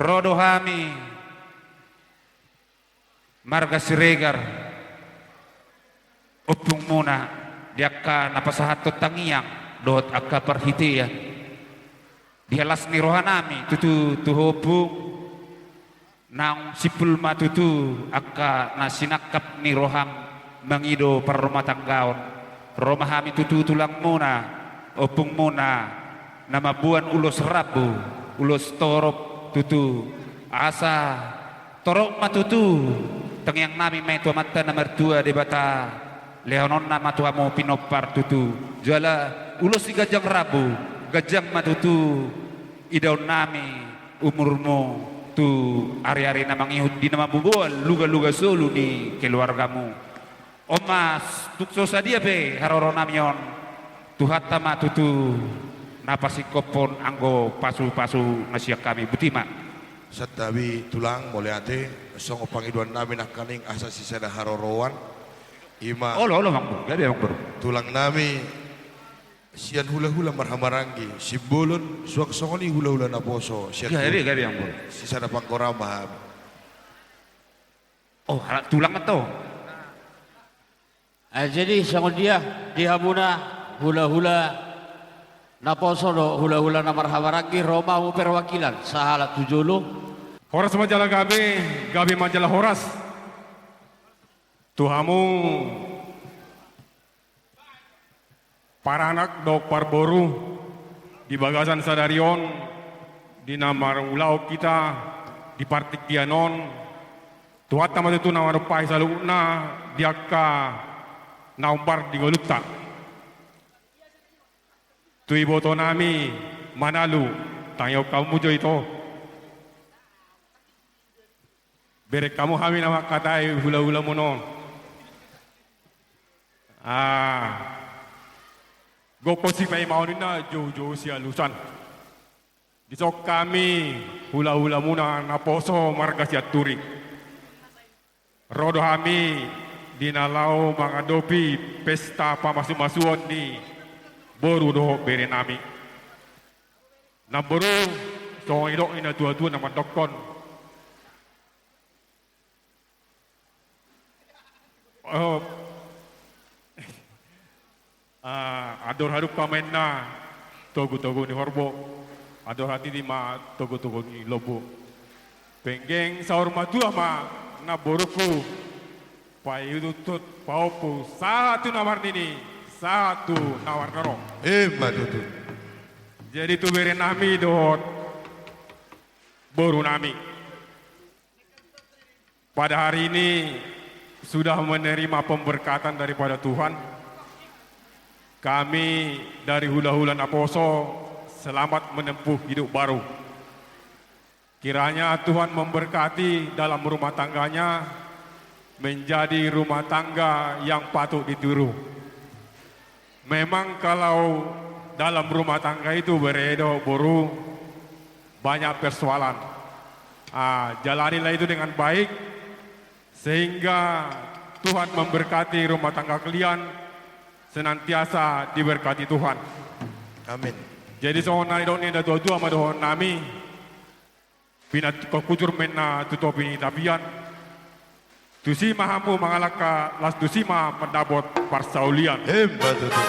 rodohami marga siregar upung muna diaka napasahatot tangiang dot akka perhitiya dialas ni rohanami tutu tuhopung nang sipul matutu akka nasinakap ni roham mangido par rumah tanggaon romahami tutu tulang muna upung muna nama buan ulos rabu ulos torop tutu asa torok matutu tengyang nami may tuamata na mertua di bata leonon na matuamo pinopar tutu jala ulos si gajang rabu gajang matutu idaw nami umurmo tu ari-ari na mangihud di nama bubual luga-luga solo ni keluargamu omas tukso sa dia be haroro namion tuhata matutu napasikopon anggo pasu-pasu nasiak kami butima satawi tulang moleate songo pangiduan nami nak kaning asa sisada harorowan ima olo bang bro gabi bang bro tulang nami sian hula-hula marhamarangi simbolon suak songoni hula-hula naposo sian gabi bang bro sisada pangkorama oh tulang atau jadi sangon dia dihamuna hula-hula naposo do hula-hula na marhamaragi Roma mo perwakilan sahala tujulu Horas majalah gabi majalah horas tuhamu para anak dok parboru di bagasan sadarion di namar ulau kita di partik dianon tuhat tamat itu nawar pai saluna diaka naumbar di golutta tu iboto nami manalu tangyo kamu jo itu berek kamu kami nama katai hula-hula mono goko si pai maunina jo sia lusan disok kami hula-hula muna naposo marga sia turi rodo kami dinalau mengadopi pesta pamasu-masuon ni boru doh bere nami namboru so idok ina tua-tua nama dokon ador harup kamenna togu-togu ni horbo ador hati di ma togu-togu ni lobo penggeng saur matua ma na boruku pai utut paupu satu nawar nini satu nawar naro matutu jadi tu bere nami dot boru nami pada hari ini sudah menerima pemberkatan daripada Tuhan. Kami dari hula-hula Naposo selamat menempuh hidup baru. Kiranya Tuhan memberkati dalam rumah tangganya menjadi rumah tangga yang patut ditiru. Memang kalau dalam rumah tangga itu beredo boru banyak persoalan. Jalanilah itu dengan baik sehingga Tuhan memberkati rumah tangga kalian senantiasa diberkati Tuhan. amin Jadi sohon nari dok ni da dua ma dohon nami pinat kokujur menna tutopi tapian tusima hamu mangalaka las tusima mendabot parsaulian matutu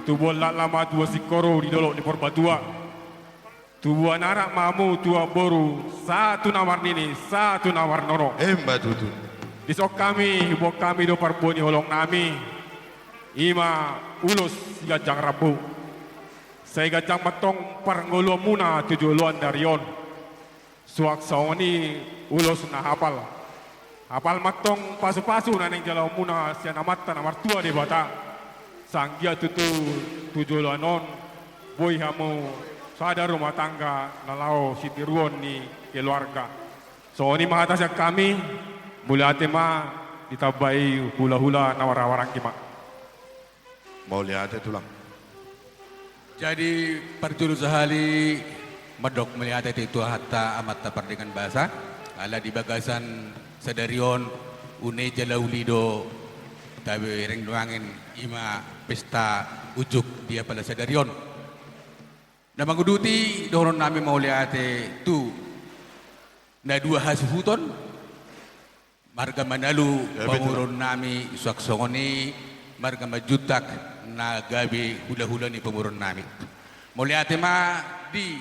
tu bola lama tua sikoro di dolok di porbatua tu buah narak mamu tua boru satu nawar nini satu nawar nono matutu disok kami ibu kami do parboni holong nami ima ulus gajang rabu saya gajang matong parngolo muna tujuluan darion suak saoni ulus na hapal matong pasu-pasu naneng jalau muna siana mata namar tua di bata sanggia tutu tujuluanon boy hamu sadar rumah tangga nalau sitiruon ni keluarga saoni mahatas kami mulai tema ditabai hula-hula nawar-nawaran kima mau lihat tulang jadi perjuru sehali medok melihat itu hatta amat perdengan bahasa ala di bagasan sadarion une jalaulido tabe reng doangin ima pesta ujuk dia pada sadarion na manguduti doron nami mau lihat tu na dua hasuhuton marga manalu Ya, betul. pamurun nami saksongoni marga majutak na gabi hula-hula ni pamurun nami. Muli ate ma di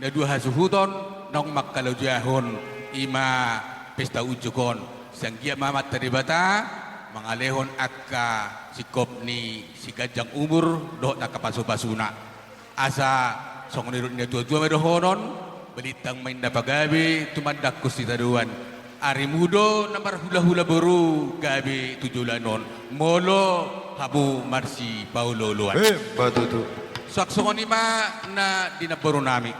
na dua hasuhuton nong makkalojahon ima pesta ujukon sanggia mamat teribata mangalehon akka sikop ni si gajang umur do nakapasubasuna asa song nirut ni tua-tua medohonon belitang main pagabi tumandak kusitaduan ari mudo namar hula-hula baru gabi tujulanon molo habu marsi paulo luan Batutu. saksongon ima na dinabaro nami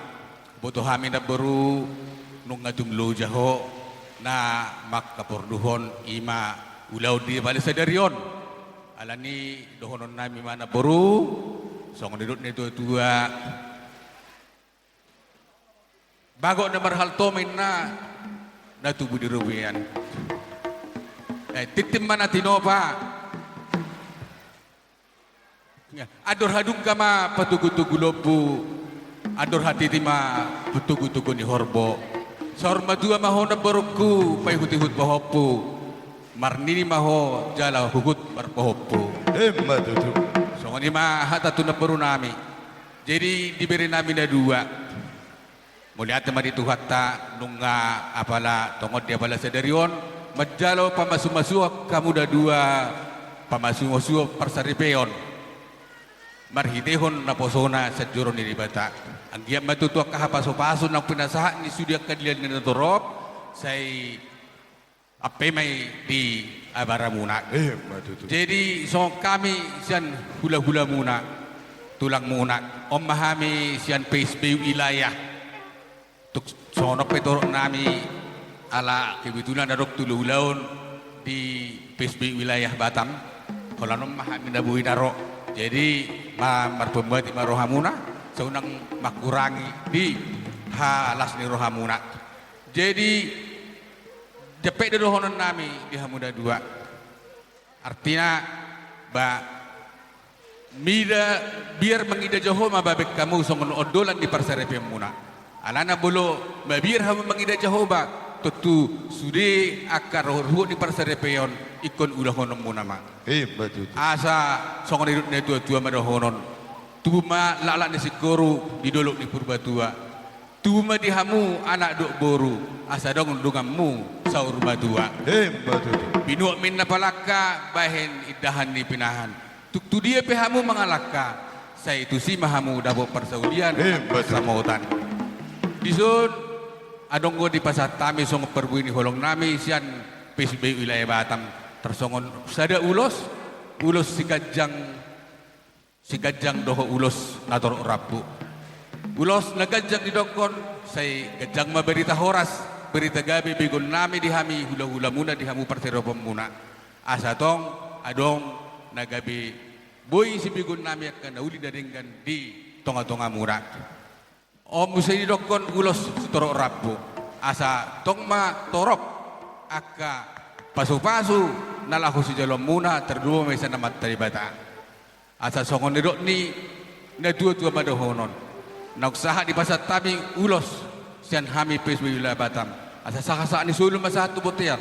boto hami na baru nung ngadumlo jaho na makaporduhon ima ulaw di bali sa darion alani dohonon nami mana baru song nidot nito tua bago na marhal tomin na natubo di ruwian titim man atinopa ador hadung kama patugutugulopu ador hati tima putugutugu ni horbo sor madua maho na baruku pay hutihut pahopu marnini maho jala hugut marpahopu Batutu. so ngani ma hatatu na baru nami jadi diberi nami na dua muli ate maditu hatta nunga apala tongod dia pala sa darion majalo pamasumasuak kamu da dua pamasumasuak parsaripeon marhidehon na posona sa juro ni ribata ang giam matutuak kahapaso-paso ng pinasahan ni Sudia Kadilian ni Naturop say ape may di abara muna Batutu. jadi so kami siyan hula-hula muna tulang muna om mahami siyan PSB wilayah tuk sono petoro nami ala kebetulan darok tululaon di PSB wilayah Batam kalau nom mahami na buhi daro jadi marpembati marohamuna seunang makurangi di halas ni rohamuna jadi jepek de dohonon nami di hamuda dua artinya mida biar mengida Jehova babek kamu songon odolan di parsarepe muna alana bolo biar hamu mengida Jehova tutu sude akar rohu di parsarepeon ikon udah honom muna ma Batutu. asa songon irut ne tua madohonon tuma lala ni sikoru di dolok ni purbatua tuma di hamu anak dok boru asa dong dungammu saur batua Batutu. binuak min napalaka bahen idahan ni pinahan tu dia pehamu mengalaka saya itu si mahamu dabo persaulian betul. samautan disun adonggo di pasar tami song perbuini holong nami sian PSB wilayah Batam tersongon sada ulos si gajang doho ulos nator rapu ulos na gajang didokon say gajang maberita horas berita gabi bigon nami dihami hula-hula muna dihamu parteropom muna asa tong adong nagabi boy si bigon nami akan nauli dadenggan di tonga-tonga mura om usai didokon ulos setorok rapu asa tong ma torok aka pasu-pasu nalahu si jalom muna terdua mesa namat taribata asa songon nidok ni na dua-dua madohonon na usaha di pasar tami ulos sian hami PSB wilayah Batam asa saka ni sulum masatu botiar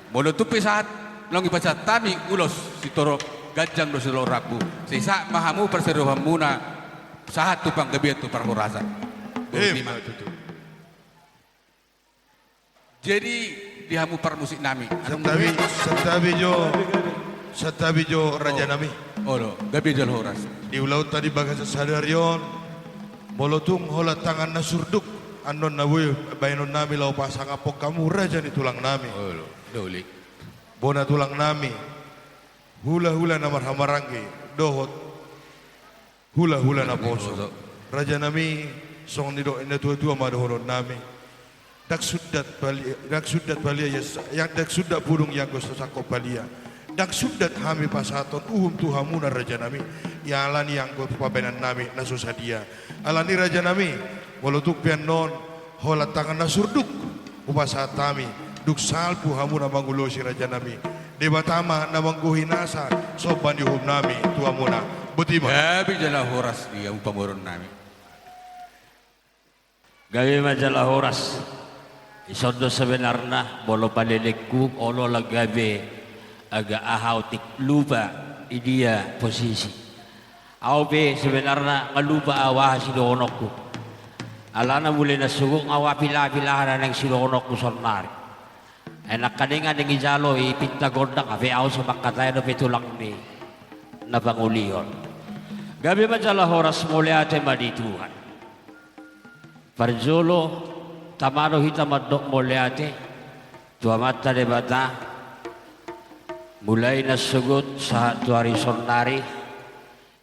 bolo tupi saat long di pasar tami ulos si torok gajang do selo rabu sisa mahamu perseroham muna saat tu pang gabiat tu parhurasan Batutu. jadi dihamu parmusik nami Satabi jo raja nami. olo gabi jal horas Di ulau tadi bagasa sadarion molotung hola tangan na surduk andon na wuy bayanon nami lau pasang apok kamu raja ni tulang nami olo dolik bona tulang nami hula-hula na marhamarangi dohot hula-hula na poso raja nami song nido ina tua-tua madohonon nami dak sudat balia yang dak sudat burung yang gusto sakop balia dak sudat hami pasaton tuhamuna raja nami ya alani yang go pabenan nami nasusadia alani raja nami walotuk pian non hola tangan nasurduk upasa tami duk salpu hamuna mangulosi raja nami debatama na mangguhinasa soban dihum nami tuamuna butima gabi jal horas dia upamurun nami Gawi majalah horas Isondo sebenarnya bolo paliliku olo lagabe aga ahaw tik lupa idia posisi. Aw be sebenarnya ngalupa awah sidonokku. Alana muli na sugok awa pila-pilahan ng sidonokku sonari. Enak kaningan ng ijalo ipinta gondang abe aw sa makatay na pitulang ni na panguliyon. Gabi majalah horas muli ate madituhan. Parjolo tamano hita madok muli ate tuamata de bata mulai na sugot sa tuari sonari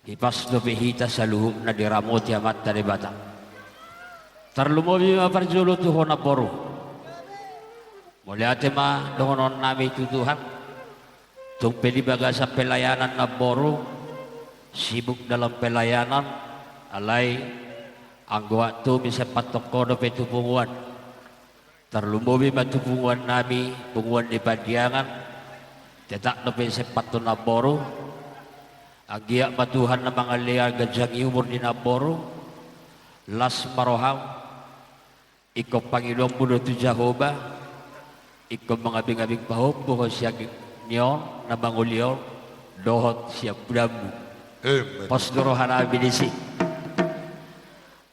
ipas do pihita sa luhub na diramot yamata de bata. Tarlumobi ma parjolo tuhon na poro. Muli ate ma dohonon nami tutuhan. Tung pelibaga sa pelayanan na boro, sibuk dalam pelayanan, alay ang gawa to misa patoko do petupunguan. Tarlumobi matupunguan nami, punguan di Padiangan, tetak do pesepato na boro, agiak matuhan na mga liya gadyang iumur di na boro, las marohaw, ikaw Panginoong mundo tu Jehovah, ikaw mga bing-abing pahop, buho siya niyo na manguliyon, dohot siya budamu. Amen. Pasdorohan na binisi.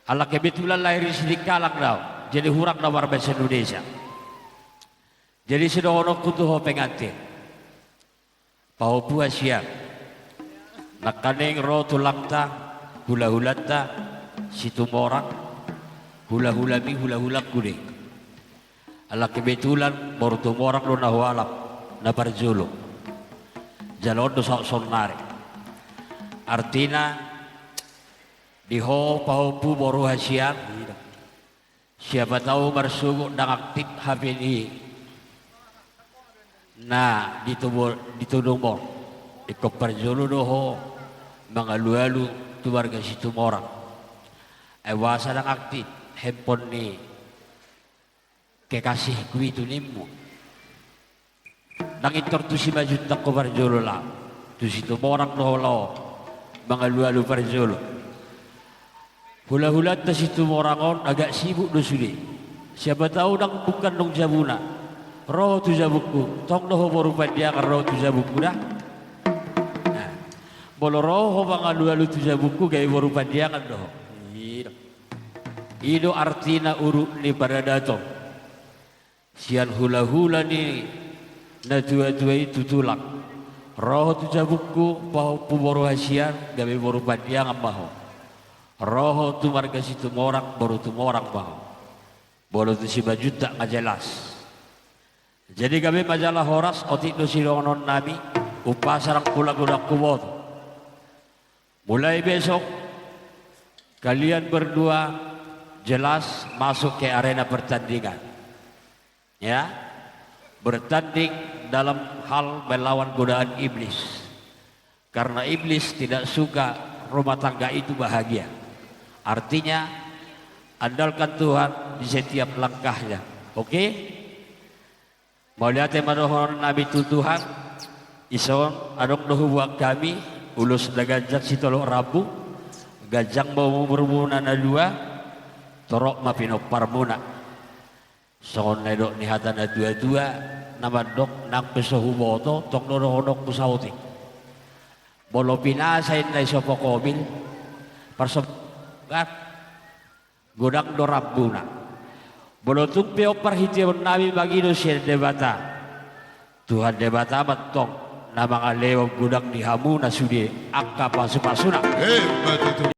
Ala kebetulan lahir di Kalang daw, jadi hurak na warbes Indonesia. Jadi sidohonok kutuho pengantin. Pahopu siya. Nakaning ro tulangta, hula-hulata, situmorak, hula-hulami, hula-hulak kuning. Ala kebetulan baru tumorang do nahualap na parjulo. Jalon do sa sonari. Artina diho pahopu baru hasian. Siapa tahu marsugo nang aktif HP ini. Na ditudong mo. Iko parjulo do ho mga lualu tuwarga si tumorang. Ay wasa nang aktif handphone ni kekasih kuwi itu nimu. Nang itor tu si majut na ko parjolo lang. Tu si tumorang lo mga lualu parjolo. Hula-hulat na si tumorangon agak sibuk do suli. Siapa tahu nang bukan dong jabuna. Roh tu jabuku. Tong doho borupan dia kan roh tu jabuku dah. Nah, bolo roh mga lualu tu jabuku gaya borupan dia kan doho. Ido artina uruk ni pada datang. Sian hula-hula ni na tua-tua itu tulang. Roh tu jabuku bahu puboro hasian gabe boru padiang bahu. Roh tu marga situ morang baru tu morang bahu. Bolo tu si bajuta ngajelas. Jadi gabe majalah horas otik do sironon nabi upasarang pula gudak kubot. Mulai besok kalian berdua jelas masuk ke arena pertandingan. Ya, bertanding dalam hal melawan godaan iblis. Karena iblis tidak suka rumah tangga itu bahagia. Artinya andalkan Tuhan di setiap langkahnya. Oke? Mau lihat madohon Nabi Tuhan ison adok dohu buat kami ulus dagajak si tolok rabu gajang mau bermuna na dua torok mapinok parmuna. Songon nedok ni hata na dua-dua nama dok nang pesohu boto tong dodohodok pusauti. Bolo pinasain na isopo kobil parsobat godang do rabbuna. Bolo tumpe oparhitiyon namin magido siya debata. Tuhan debata matong na mga lewang gudang ni hamu na sudi akka pasupasuna. Hebat itu